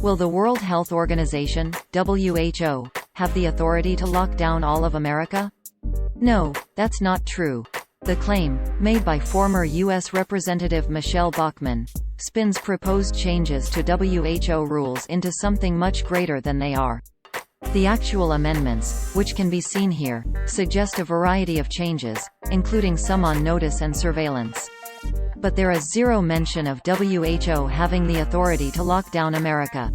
Will the World Health Organization, WHO, have the authority to lock down all of America? No, that's not true. The claim, made by former U.S. Representative Michele Bachmann, spins proposed changes to WHO rules into something much greater than they are. The actual amendments, which can be seen here, suggest a variety of changes, including some on notice and surveillance. But there is zero mention of WHO having the authority to lock down America.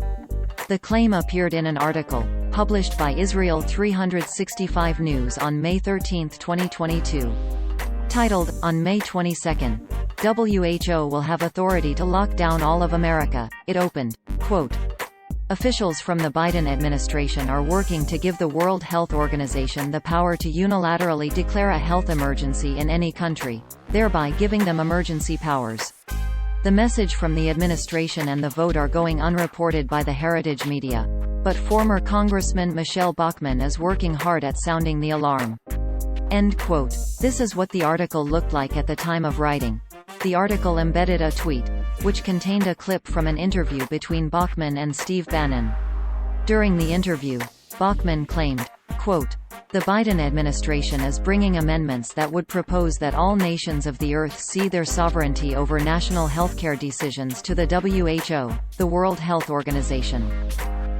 The claim appeared in an article, published by Israel 365 News on May 13, 2022. Titled, "On May 22, WHO will have authority to lock down all of America," it opened, quote, "Officials from the Biden administration are working to give the World Health Organization the power to unilaterally declare a health emergency in any country, thereby giving them emergency powers. The message from the administration and the vote are going unreported by the heritage media, but former Congressman Michele Bachmann is working hard at sounding the alarm." End quote. This is what the article looked like at the time of writing. The article embedded a tweet, which contained a clip from an interview between Bachmann and Steve Bannon. During the interview, Bachmann claimed, quote, "The Biden administration is bringing amendments that would propose that all nations of the earth cede their sovereignty over national healthcare decisions to the WHO, the World Health Organization.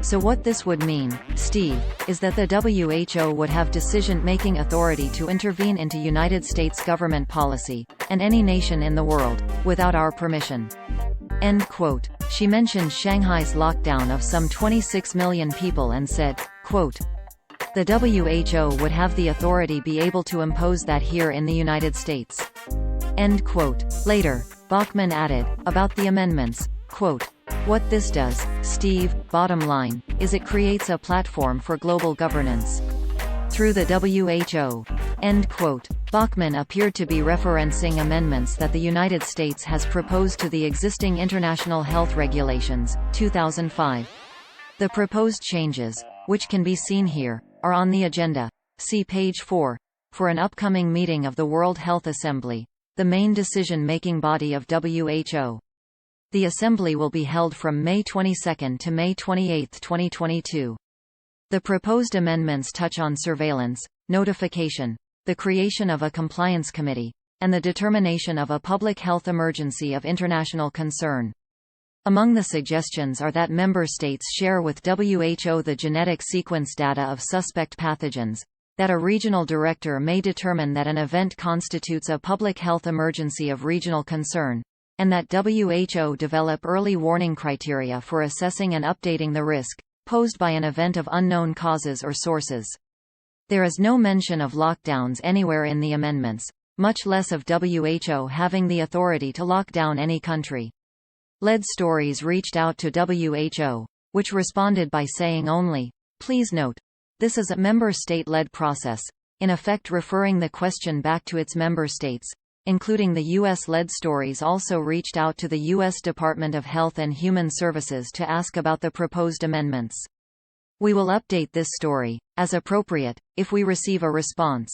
So what this would mean, Steve, is that the WHO would have decision-making authority to intervene into United States government policy, and any nation in the world, without our permission." End quote. She mentioned Shanghai's lockdown of some 26 million people and said, quote, "The WHO would have the authority be able to impose that here in the United States." End quote. Later, Bachmann added, about the amendments, quote, "What this does, Steve, bottom line, is it creates a platform for global governance through the WHO." End quote. Bachmann appeared to be referencing amendments that the United States has proposed to the existing International Health Regulations, 2005. The proposed changes, which can be seen here, are on the agenda. See page 4. For an upcoming meeting of the World Health Assembly, the main decision-making body of WHO. The assembly will be held from May 22 to May 28, 2022. The proposed amendments touch on surveillance, notification, the creation of a compliance committee, and the determination of a public health emergency of international concern. Among the suggestions are that member states share with WHO the genetic sequence data of suspect pathogens, that a regional director may determine that an event constitutes a public health emergency of regional concern, and that WHO develop early warning criteria for assessing and updating the risk posed by an event of unknown causes or sources. There is no mention of lockdowns anywhere in the amendments, much less of WHO having the authority to lock down any country. Lead Stories reached out to WHO, which responded by saying only, "Please note, this is a member state-led process," in effect referring the question back to its member states, including the U.S. Lead Stories also reached out to the U.S. Department of Health and Human Services to ask about the proposed amendments. We will update this story, as appropriate, if we receive a response.